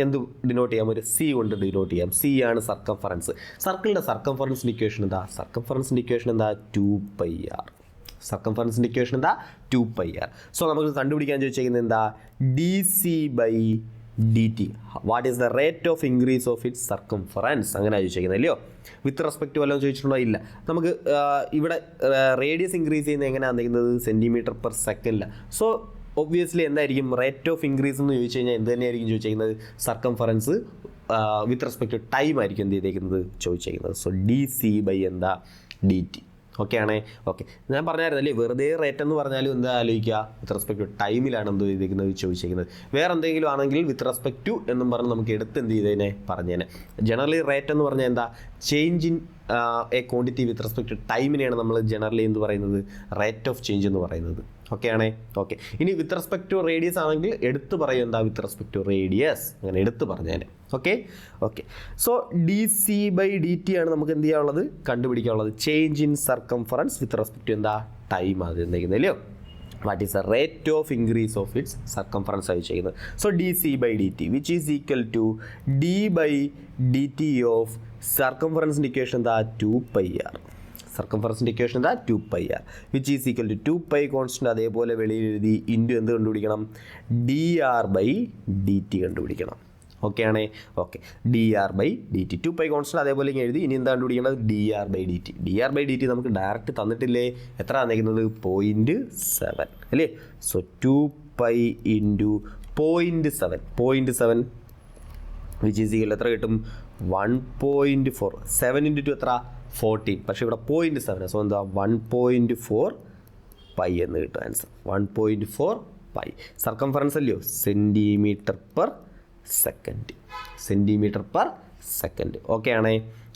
A: എന്ത് ഡിനോട്ട് ചെയ്യാം? ഒരു സി കൊണ്ട് ഡിനോട്ട് ചെയ്യാം. സി ആണ് സർക്കംഫറൻസ്. സർക്കിളിൻ്റെ സർക്കംഫറൻസിൻ്റെ ഇക്വേഷൻ എന്താ? 2πr. സോ നമുക്ക് കണ്ടുപിടിക്കാൻ ചോദിച്ചിരിക്കുന്നത് എന്താ? D C by D T. What is the rate of increase of its circumference? അങ്ങനെ ചോദിച്ചിരിക്കുന്നത് അല്ലയോ? വിത്ത് റെസ്പെക്റ്റ് വല്ലതും ചോദിച്ചിട്ടുണ്ടോ? ഇല്ല. നമുക്ക് ഇവിടെ റേഡിയസ് ഇൻക്രീസ് ചെയ്യുന്നത് എങ്ങനെയാണ് ചെയ്യുന്നത്? സെൻറ്റിമീറ്റർ പെർ സെക്കൻഡിലാണ്. സോ ഒബ്വിയസ്ലി എന്തായിരിക്കും റേറ്റ് ഓഫ് ഇൻക്രീസ് എന്ന് ചോദിച്ചു കഴിഞ്ഞാൽ എന്ത് തന്നെയായിരിക്കും ചോദിച്ചിരിക്കുന്നത്? Circumference with respect to time ആയിരിക്കും എന്ത് ചെയ്തേക്കുന്നത്? ചോദിച്ചിരിക്കുന്നത്. സോ ഡി സി ബൈ എന്താ? D T. ഓക്കെ ആണേ. ഓക്കെ, ഞാൻ പറഞ്ഞായിരുന്നല്ലേ, വെറുതെ റേറ്റ് എന്ന് പറഞ്ഞാലും എന്താ ആലോചിക്കുക? വിത്ത് റെസ്പെക്ട് ടു ടൈമിലാണ് എന്ത് ചെയ്തിരിക്കുന്നത്? ചോദിച്ചിരിക്കുന്നത്. വേറെ എന്തെങ്കിലും ആണെങ്കിൽ വിത്ത് റെസ്പെക്ട് ടു എന്നും പറഞ്ഞ് നമുക്ക് എടുത്ത് എന്ത് ചെയ്തേനെ? പറഞ്ഞേനെ. ജനറലി റേറ്റ് എന്ന് പറഞ്ഞാൽ എന്താ? Change in a quantity with respect to ടൈമിനെയാണ് നമ്മൾ ജനറലി എന്ത് പറയുന്നത്? റേറ്റ് ഓഫ് ചേഞ്ച് എന്ന് പറയുന്നത്. ഓക്കെ ആണേ. ഓക്കെ. ഇനി വിത്ത് റെസ്പെക്ട് ടു റേഡിയസ് ആണെങ്കിൽ എടുത്ത് പറയും എന്താ? With respect to radius. അങ്ങനെ എടുത്ത് പറഞ്ഞേനെ. Okay. So D C by D T ആണ് നമുക്ക് എന്ത് ചെയ്യാനുള്ളത്? കണ്ടുപിടിക്കാനുള്ളത്. Change in circumference with respect to എന്താ? ടൈം. അത് എന്തെങ്കിലും അല്ലയോ? What is the rate of increase of its circumference ആയി ചെയ്യുന്നത്. So D C by D T which is equal to D by D T of സർക്കംഫറൻസിൻ്റെ equation എന്താ? 2πr. സർക്കംഫറൻസിൻ്റെ equation എന്താ? 2πr which is equal to 2π constant അതേപോലെ വെളിയിൽ എഴുതി into എന്ത് കണ്ടുപിടിക്കണം? D R by D T കണ്ടുപിടിക്കണം. ഓക്കെ ആണേ. Okay. D R by D T 2π constant അതേപോലെ എഴുതി. ഇനി എന്താ കണ്ടുപിടിക്കേണ്ടത്? D R by D T. D R by D T നമുക്ക് ഡയറക്റ്റ് തന്നിട്ടില്ലേ? എത്ര തന്നിരിക്കുന്നത്? 0.7 അല്ലേ? So 2π into 0.7 which is equal എത്ര കിട്ടും? 1.4. 7 ഇൻറ്റു 2 എത്ര? 14. പക്ഷേ ഇവിടെ 0.7. സോ എന്താ? 1.4 പൈ എന്ന് കിട്ടും ആൻസർ. 1.4 പൈ. സർക്കംഫറൻസ് അല്ലയോ? Centimetre per second. ഓക്കെ ആണേ.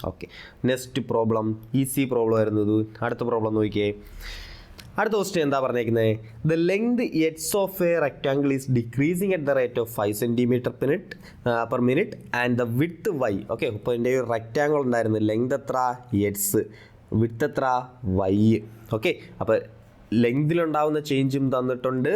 A: Okay. Next problem easy problem ആയിരുന്നത്. അടുത്ത പ്രോബ്ലം നോക്കിയേ. അടുത്ത ക്വസ്റ്റ്യൻ എന്താ പറഞ്ഞേക്കുന്നത്? The length x of a rectangle is decreasing at the rate of 5 cm per minute and the width y. Okay. ഇപ്പോൾ എൻ്റെ ഒരു റെക്ടാങ്കിൾ ഉണ്ടായിരുന്നു. ലെങ്ത് എത്ര? എഡ്സ്. വിഡ്ത്ത് എത്ര? y. ഓക്കെ. അപ്പോൾ ലെങ്തിലുണ്ടാവുന്ന ചേഞ്ചും തന്നിട്ടുണ്ട്,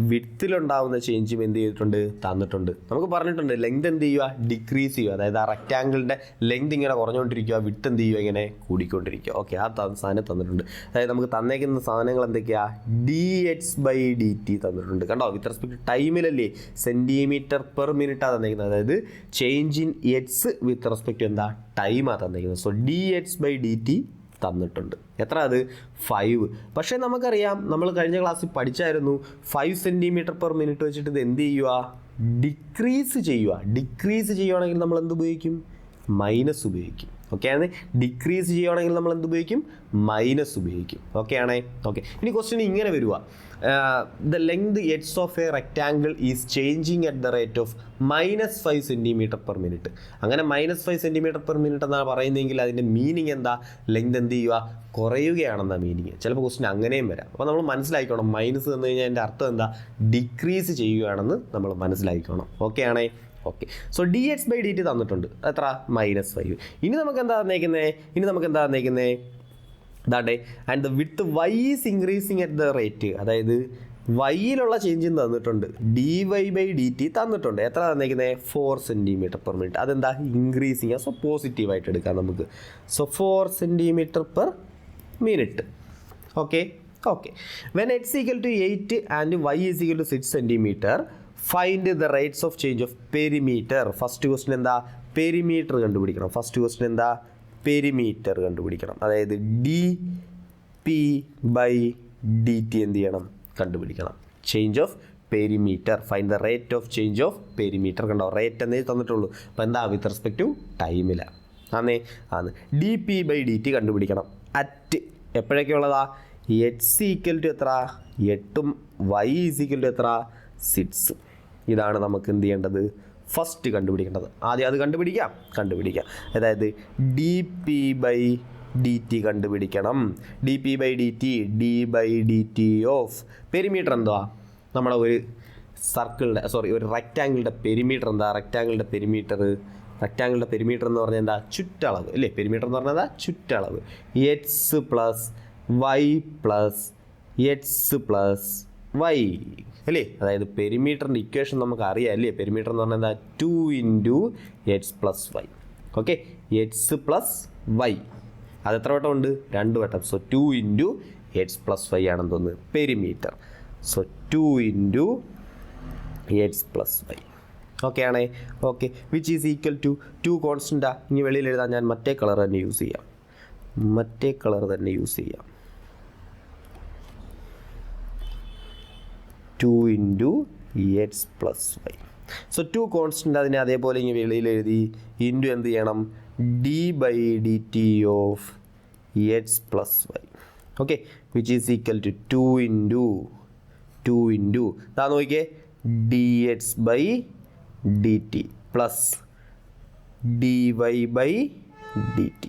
A: വിഡ്ത്തിലുണ്ടാവുന്ന ചേഞ്ചും എന്ത് ചെയ്തിട്ടുണ്ട്? തന്നിട്ടുണ്ട്. നമുക്ക് പറഞ്ഞിട്ടുണ്ട് ലെങ്ത് എന്ത് ചെയ്യുക? ഡിക്രീസ് ചെയ്യുക. അതായത് ആ റെക്ടാങ്കിളിൻ്റെ ലെങ്ത് ഇങ്ങനെ കുറഞ്ഞുകൊണ്ടിരിക്കുക, വിഡ്ത്ത് എന്ത് ചെയ്യുക? ഇങ്ങനെ കൂടിക്കൊണ്ടിരിക്കുക. ഓക്കെ, ആ സാധനം തന്നിട്ടുണ്ട്. അതായത് നമുക്ക് തന്നേക്കുന്ന സാധനങ്ങൾ എന്തൊക്കെയാണ്? D H by D T തന്നിട്ടുണ്ട്. കണ്ടോ? വിത്ത് റെസ്പെക്ട് ടൈമിലല്ലേ? സെൻറ്റിമീറ്റർ പെർ മിനിറ്റാണ് തന്നേക്കുന്നത്. അതായത് change in H with respect എന്താ? ടൈമാണ് തന്നേക്കുന്നത്. So D H by D T തന്നിട്ടുണ്ട്. എത്ര? അത് 5. പക്ഷേ നമുക്കറിയാം, നമ്മൾ കഴിഞ്ഞ ക്ലാസ്സിൽ പഠിച്ചായിരുന്നു 5 cm per minute വെച്ചിട്ട് ഇത് എന്ത് ചെയ്യുക? ഡിക്രീസ് ചെയ്യുക. ഡിക്രീസ് ചെയ്യുകയാണെങ്കിൽ നമ്മൾ എന്ത് ഉപയോഗിക്കും? മൈനസ് ഉപയോഗിക്കും. ഓക്കെ ആണ്. ഡിക്രീസ് ചെയ്യുകയാണെങ്കിൽ നമ്മൾ എന്ത് ഉപയോഗിക്കും? മൈനസ് ഉപയോഗിക്കും. ഓക്കെ ആണേ. ഓക്കെ, ഇനി ക്വസ്റ്റ്യൻ ഇങ്ങനെ വരിക, the length edge of A rectangle is changing at the rate of -5 cm/min. അങ്ങനെ -5 cm/min എന്നാണ് പറയുന്നതെങ്കിൽ അതിൻ്റെ മീനിങ് എന്താ? ലെങ്ത് എന്ത് ചെയ്യുക? കുറയുകയാണെന്ന മീനിങ്. ചിലപ്പോൾ ക്വസ്റ്റ്യൻ അങ്ങനെയും വരാം. അപ്പോൾ നമ്മൾ മനസ്സിലാക്കിക്കോണം, മൈനസ് തന്നു കഴിഞ്ഞാൽ അതിൻ്റെ അർത്ഥം എന്താ? ഡിക്രീസ് ചെയ്യുകയാണെന്ന് നമ്മൾ മനസ്സിലാക്കിക്കോണം. ഓക്കെ ആണേ. ഓക്കെ, സോ dx/dt തന്നിട്ടുണ്ട്, എത്ര? -5. ഇനി നമുക്ക് എന്താ തന്നേക്കുന്നത്? ഇതാട്ടെ, and the width y is increasing at the rate, അതായത് വൈയിലുള്ള ചേഞ്ചും തന്നിട്ടുണ്ട്, dy/dt തന്നിട്ടുണ്ട്. എത്ര തന്നേക്കുന്നത്? 4 cm/min. അതെന്താ? ഇൻക്രീസിങ്. സോ പോസിറ്റീവായിട്ട് എടുക്കാം നമുക്ക്. So 4 cm/min. Okay. When x = 8 and y = 6 cm, find the rates of change of perimeter. First question എന്താ? പെരിമീറ്റർ കണ്ടുപിടിക്കണം. അതായത് dp/dt എന്ത് ചെയ്യണം? കണ്ടുപിടിക്കണം. Change of perimeter, find the rate of change of perimeter. കണ്ടോ, റേറ്റ് എന്നേ തന്നിട്ടുള്ളൂ. അപ്പോൾ എന്താ? വിത്ത് റെസ്പെക്ട് ടു ടൈമിലാണ്. dp/dt കണ്ടുപിടിക്കണം. അറ്റ് എപ്പോഴൊക്കെ ഉള്ളതാ? x = എത്ര? 8ഉം y = എത്ര? 6. ഇതാണ് നമുക്ക് എന്ത് ചെയ്യേണ്ടത്? ഫസ്റ്റ് കണ്ടുപിടിക്കേണ്ടത്. ആദ്യം അത് കണ്ടുപിടിക്കാം. അതായത് dp/dt കണ്ടുപിടിക്കണം. dp/dt ഓഫ് പെരിമീറ്റർ എന്തുവാ? നമ്മുടെ ഒരു ഒരു റെക്റ്റാങ്കിളിൻ്റെ പെരിമീറ്റർ എന്താ? റെക്റ്റാങ്കിളിൻ്റെ പെരിമീറ്റർ എന്ന് പറഞ്ഞാൽ എന്താ? ചുറ്റളവ് അല്ലേ? പെരിമീറ്റർ എന്ന് പറഞ്ഞാൽ എന്താ? ചുറ്റളവ്. x + y അല്ലേ? അതായത് പെരിമീറ്ററിൻ്റെ ഇക്വേഷൻ നമുക്ക് അറിയാം അല്ലേ? പെരിമീറ്റർ എന്ന് പറഞ്ഞാൽ എന്താ? 2 × x + y. Okay, x + y അത് എത്ര വട്ടം ഉണ്ട്? 2 വട്ടം. സോ 2 × x + y ആണെന്ന് തോന്നുന്നു perimeter. So 2 × x + y. Okay ആണേ. Okay, which is equal to 2 കോൺസ്റ്റൻ്റാ. ഇനി വെളിയിൽ എഴുതാൻ ഞാൻ മറ്റേ കളർ തന്നെ യൂസ് ചെയ്യാം. 2 × x + y. സോ 2 കോൺസ്റ്റൻ്റ് അതിനെ അതേപോലെ ഇങ്ങനെ വെളിയിൽ എഴുതി ഇൻറ്റു എന്ത് ചെയ്യണം? d/dt of x + y. Okay, which is equal to 2 ഇതാ നോക്കിയേ, dx/dt പ്ലസ് dy/dt.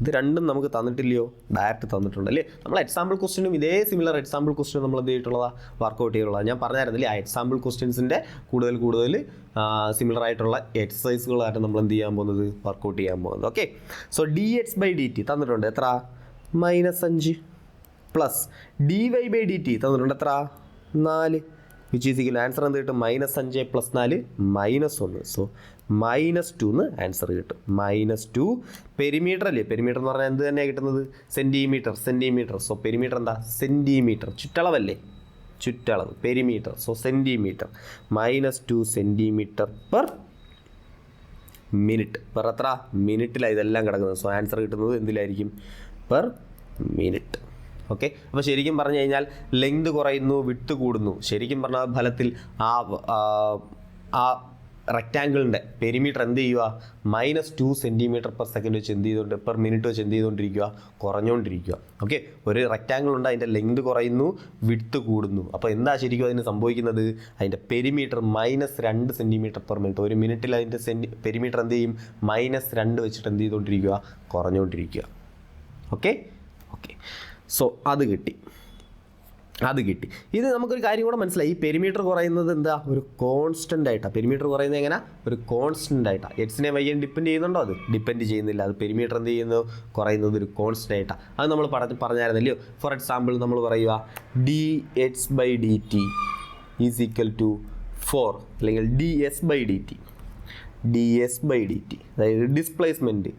A: ഇത് രണ്ടും നമുക്ക് തന്നിട്ടില്ലയോ? ഡയറക്റ്റ് തന്നിട്ടുണ്ട് അല്ലേ? നമ്മൾ എക്സാമ്പിൾ ക്വസ്റ്റ്യനും ഇതേ സിമിലർ എക്സാമ്പിൾ ക്വസ്റ്റ്യൻ നമ്മൾ എന്ത് ചെയ്തിട്ടുള്ളതാണ്? വർക്കൗട്ട് ചെയ്തിട്ടുള്ളത്. ഞാൻ പറഞ്ഞായിരുന്നില്ലേ, ആ എക്സാമ്പിൾ ക്വസ്റ്റ്യൻസിൻ്റെ കൂടുതൽ സിമിലർ ആയിട്ടുള്ള എക്സസൈസുകളായിട്ട് നമ്മൾ എന്ത് ചെയ്യാൻ പോകുന്നത്? വർക്കൗട്ട് ചെയ്യാൻ പോകുന്നത്. ഓക്കെ, സോ dx/dt തന്നിട്ടുണ്ട്, എത്ര? -5 പ്ലസ് dy/dt തന്നിട്ടുണ്ട്, എത്ര? 4. വിച്ച് ഈസ് ഈക്വൽ ആൻസർ എന്ത് കിട്ടും? -5 + 4 -1. സോ -2 എന്ന് ആൻസർ കിട്ടും. -2 പെരിമീറ്റർ അല്ലേ? പെരിമീറ്റർ എന്ന് പറഞ്ഞാൽ എന്ത് തന്നെയാണ് കിട്ടുന്നത്? സെൻറ്റിമീറ്റർ. സോ പെരിമീറ്റർ എന്താ? സെൻറ്റിമീറ്റർ. ചുറ്റളവല്ലേ? ചുറ്റളവ് പെരിമീറ്റർ. So centimetre. -2 cm/min. എത്ര? മിനിറ്റിലാണ് ഇതെല്ലാം കിടക്കുന്നത്. സോ ആൻസർ കിട്ടുന്നത് എന്തിലായിരിക്കും? Per minute. ഓക്കെ, അപ്പോൾ ശരിക്കും പറഞ്ഞു കഴിഞ്ഞാൽ ലെങ്ത് കുറയുന്നു, വിട്ട് കൂടുന്നു. ശരിക്കും പറഞ്ഞാൽ ഫലത്തിൽ ആ റെക്റ്റാങ്കിളിൻ്റെ പെരിമീറ്റർ എന്ത് ചെയ്യുക? -2 cm/s വെച്ച് എന്ത് ചെയ്തുകൊണ്ട് പെർ മിനിറ്റ് വെച്ച് എന്ത് ചെയ്തുകൊണ്ടിരിക്കുക? കുറഞ്ഞുകൊണ്ടിരിക്കുക. ഓക്കെ, ഒരു റെക്റ്റാങ്കിൾ ഉണ്ട്, അതിൻ്റെ ലെങ്ത് കുറയുന്നു, വിട്ട് കൂടുന്നു. അപ്പോൾ എന്താ ശരിക്കും അതിന് സംഭവിക്കുന്നത്? അതിൻ്റെ പെരിമീറ്റർ -2 cm/min. ഒരു മിനിറ്റിൽ അതിൻ്റെ പെരിമീറ്റർ എന്ത് ചെയ്യും? -2 വെച്ചിട്ട് എന്ത് ചെയ്തുകൊണ്ടിരിക്കുക? കുറഞ്ഞുകൊണ്ടിരിക്കുക. ഓക്കെ. സോ അത് കിട്ടി. ഇത് നമുക്കൊരു കാര്യം കൂടെ മനസ്സിലായി. ഈ പെരിമീറ്റർ കുറയുന്നത് എന്താ? ഒരു കോൺസ്റ്റൻ്റ് ആയിട്ടാണ്. പെരിമീറ്റർ കുറയുന്നത് എങ്ങനെ? ഒരു കോൺസ്റ്റൻ്റ് ആയിട്ടാണ്. എക്സിനെ വൈയെ ഡിപ്പെൻഡ് ചെയ്യുന്നുണ്ടോ? അത് ഡിപ്പെൻഡ് ചെയ്യുന്നില്ല. അത് പെരിമീറ്റർ എന്ത് ചെയ്യുന്നു? കുറയുന്നത് ഒരു കോൺസ്റ്റൻ്റ് ആയിട്ടാണ്. അത് നമ്മൾ പറഞ്ഞായിരുന്നല്ലോ. ഫോർ എക്സാമ്പിൾ നമ്മൾ പറയുക dx/dt ഈസ് ഈക്വൽ ടു 4 അല്ലെങ്കിൽ ds/dt. അതായത് displacement,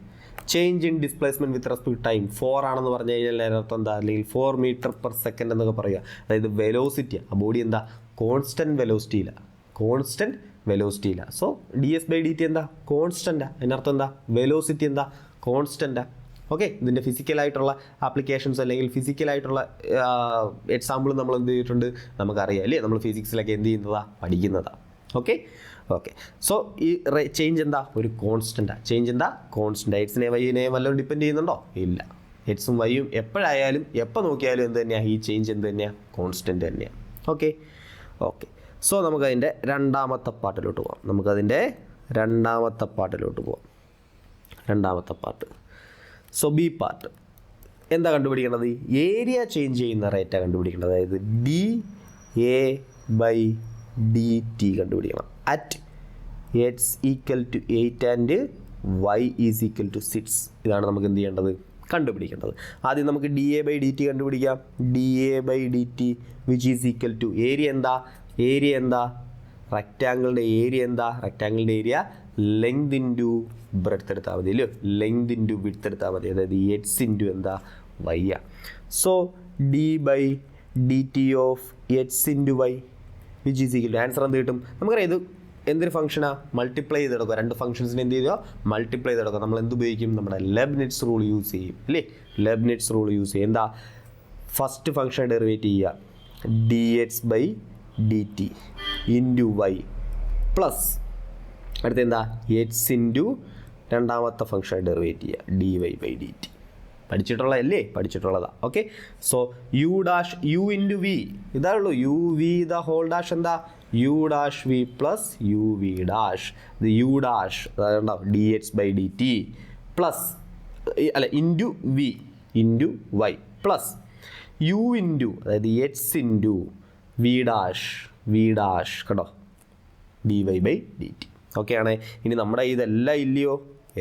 A: change in displacement with respect time 4 ആണെന്ന് പറഞ്ഞു കഴിഞ്ഞാൽ അതിനർത്ഥം എന്താ? അല്ലെങ്കിൽ 4 m/s എന്നൊക്കെ പറയുക. അതായത് വെലോസിറ്റി, ആ ബോഡി എന്താ? കോൺസ്റ്റൻറ്റ് വെലോസിറ്റിയില്ല. സോ ds/dt എന്താ? കോൺസ്റ്റൻറ്റാ. അതിനർത്ഥം എന്താ? വെലോസിറ്റി എന്താ? കോൺസ്റ്റൻറ്റാ. ഓക്കെ, ഇതിൻ്റെ ഫിസിക്കലായിട്ടുള്ള ആപ്ലിക്കേഷൻസ് അല്ലെങ്കിൽ ഫിസിക്കലായിട്ടുള്ള എക്സാമ്പിൾ നമ്മൾ എന്ത് ചെയ്തിട്ടുണ്ട്? നമുക്കറിയാം അല്ലേ? നമ്മൾ ഫിസിക്സിലൊക്കെ എന്ത് ചെയ്യുന്നതാണ്? പഠിക്കുന്നതാണ്. ഓക്കെ. ഓക്കെ. സോ ഈ ചേഞ്ച് എന്താ? ഒരു കോൺസ്റ്റൻറ്റാണ്. ചേഞ്ച് എന്താ? കോൺസ്റ്റൻ്റ്. എക്സിനെ വൈനെയും വല്ലതും ഡിപ്പെൻഡ് ചെയ്യുന്നുണ്ടോ? ഇല്ല. എക്സും വൈയും എപ്പോഴായാലും എപ്പോൾ നോക്കിയാലും എന്ത് തന്നെയാണ്? ഈ ചേഞ്ച് എന്ത് തന്നെയാണ്? കോൺസ്റ്റൻറ്റ് തന്നെയാണ്. ഓക്കെ. സോ നമുക്കതിൻ്റെ രണ്ടാമത്തെ പാർട്ടിലോട്ട് പോകാം. രണ്ടാമത്തെ പാർട്ട്. സോ ബി പാർട്ട് എന്താ കണ്ടുപിടിക്കേണ്ടത്? ഏരിയ ചേഞ്ച് ചെയ്യുന്ന റേറ്റാണ് കണ്ടുപിടിക്കേണ്ടത്. അതായത് dA/dt കണ്ടുപിടിക്കണം. At x = 8 and y = 6. ഇതാണ് നമുക്ക് എന്ത് ചെയ്യേണ്ടത്? കണ്ടുപിടിക്കേണ്ടത്. ആദ്യം നമുക്ക് dA/dt കണ്ടുപിടിക്കാം. dA/dt which is equal to area എന്താ? റെക്റ്റാങ്കിളിൻ്റെ ഏരിയ എന്താ? റെക്റ്റാങ്കിളിൻ്റെ ഏരിയ ലെങ്ത് ഇൻറ്റു ബ്രെഡ്ത്ത് എടുത്താൽ മതി അല്ലയോ? ലെങ്ത് ഇൻറ്റു വിഡ്ത്ത് എടുത്താൽ മതി. അതായത് എക്സ് ഇൻറ്റു എന്താ? വൈ ആ. So d/dt of X into Y which is equal to answer എന്ത് കിട്ടും? നമുക്കറിയാം ഇത് എന്തൊരു ഫംഗ്ഷനാണ്? മൾട്ടിപ്ലൈ ചെയ്തെടുക്കുക. രണ്ട് ഫംഗ്ഷൻസിനെ എന്ത് ചെയ്യുക? മൾട്ടിപ്ലൈ ചെയ്തെടുക്കുക. നമ്മൾ എന്ത് ഉപയോഗിക്കും? നമ്മുടെ ലെബ്നിറ്റ്സ് റൂൾ യൂസ് ചെയ്യും അല്ലേ? ലെബ്നിറ്റ്സ് റൂൾ യൂസ് ചെയ്യും. എന്താ? ഫസ്റ്റ് ഫംഗ്ഷൻ ഡെറിവേറ്റ് ചെയ്യുക dx/dt ഇൻറ്റു വൈ പ്ലസ് അടുത്ത എന്താ? എക്സ് ഇൻറ്റു രണ്ടാമത്തെ ഫംഗ്ഷൻ ഡെറിവേറ്റ് ചെയ്യുക dy/dt. പഠിച്ചിട്ടുള്ളതാ. Okay. So u into v ഇതാ ഉള്ളൂ. u v the whole dash എന്താ? u'(v) plus uv'. ഇത് u' അതായത് dx/dt plus into v into y plus u into അതായത് എക്സ് ഇൻറ്റു v' കേട്ടോ dy/dt. ഓക്കെ ആണേ. ഇനി നമ്മുടെ ഇതെല്ലാം ഇല്ലയോ?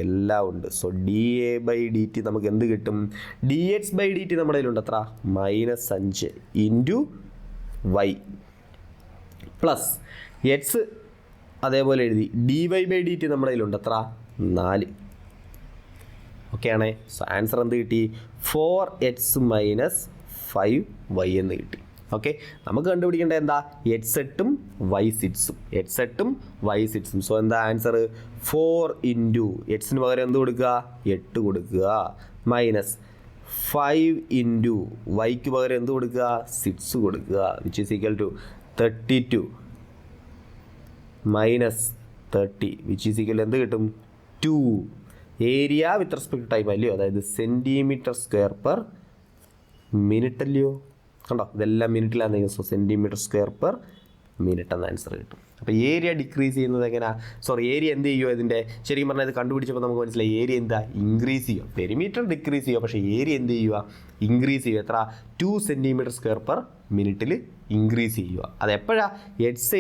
A: എല്ലാം ഉണ്ട്. സോ dA/dt നമുക്ക് എന്ത് കിട്ടും? dx/dt നമ്മുടെ കയ്യിലുണ്ട് എത്ര? -5 ഇൻറ്റു വൈ പ്ലസ് എക്സ് അതേപോലെ എഴുതി. dy/dt നമ്മുടെ കയ്യിലുണ്ട് എത്ര? 4. ഓക്കെ ആണേ. സോ ആൻസർ എന്ത് കിട്ടി? 4x - 5y എന്ന് കിട്ടി. ഓക്കെ. നമുക്ക് കണ്ടുപിടിക്കേണ്ടത് എന്താ? x8ഉം y6ഉം. സോ എന്താ ആൻസർ? 4 ഇൻറ്റു എക്സിന് പകരം എന്ത് കൊടുക്കുക? 8 കൊടുക്കുക -5 ഇൻറ്റു വൈക്ക് പകരം എന്ത് കൊടുക്കുക? 6 കൊടുക്കുക which is equal to 32 -30 which is equal എന്ത് കിട്ടും? 2. ഏരിയ വിത്ത് റെസ്പെക്ട് ടൈം അല്ലയോ? അതായത് cm²/മിനിറ്റ് അല്ലയോ? കണ്ടോ? ഇതെല്ലാം മിനിറ്റിലാണ്. സോ cm²/മിനിറ്റ് എന്ന ആൻസർ കിട്ടും. അപ്പോൾ ഏരിയ ഡിക്രീസ് ചെയ്യുന്നത് എങ്ങനെയാണ്? ഏരിയ എന്ത് ചെയ്യുമോ? ഇതിൻ്റെ ശരിക്കും പറഞ്ഞാൽ ഇത് കണ്ടുപിടിച്ചപ്പോൾ നമുക്ക് മനസ്സിലായി ഏരിയ എന്താ? ഇൻക്രീസ് ചെയ്യുക. പെരിമീറ്റർ ഡിക്രീസ് ചെയ്യുക, പക്ഷേ ഏരിയ എന്ത് ചെയ്യുക? ഇൻക്രീസ് ചെയ്യുക. എത്ര? 2 cm²/മിനിറ്റിൽ ഇൻക്രീസ് ചെയ്യുക. അത് എപ്പോഴാണ്? x =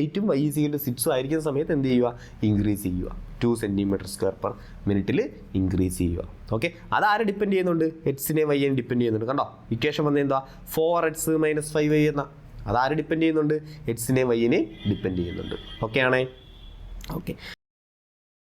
A: 8ഉം y = 6ഉം ആയിരിക്കുന്ന സമയത്ത് എന്ത് ചെയ്യുക? ഇൻക്രീസ് ചെയ്യുക. 2 cm²/മിനിറ്റിൽ ഇൻക്രീസ് ചെയ്യുക. ഓക്കെ. അതാരെ ഡിപ്പെൻഡ് ചെയ്യുന്നുണ്ട്? എക്സിനെ വൈയെ ഡിപ്പെൻഡ് ചെയ്യുന്നുണ്ട്. കണ്ടോ? ഇക്വേഷൻ വന്നത് എന്താ? 4x - 5y എന്ന. അതാരെ ഡിപ്പെൻഡ് ചെയ്യുന്നുണ്ട്? എക്സിനെ വൈയെ ഡിപ്പെൻഡ് ചെയ്യുന്നുണ്ട്. ഓക്കെ ആണേ. ഓക്കെ.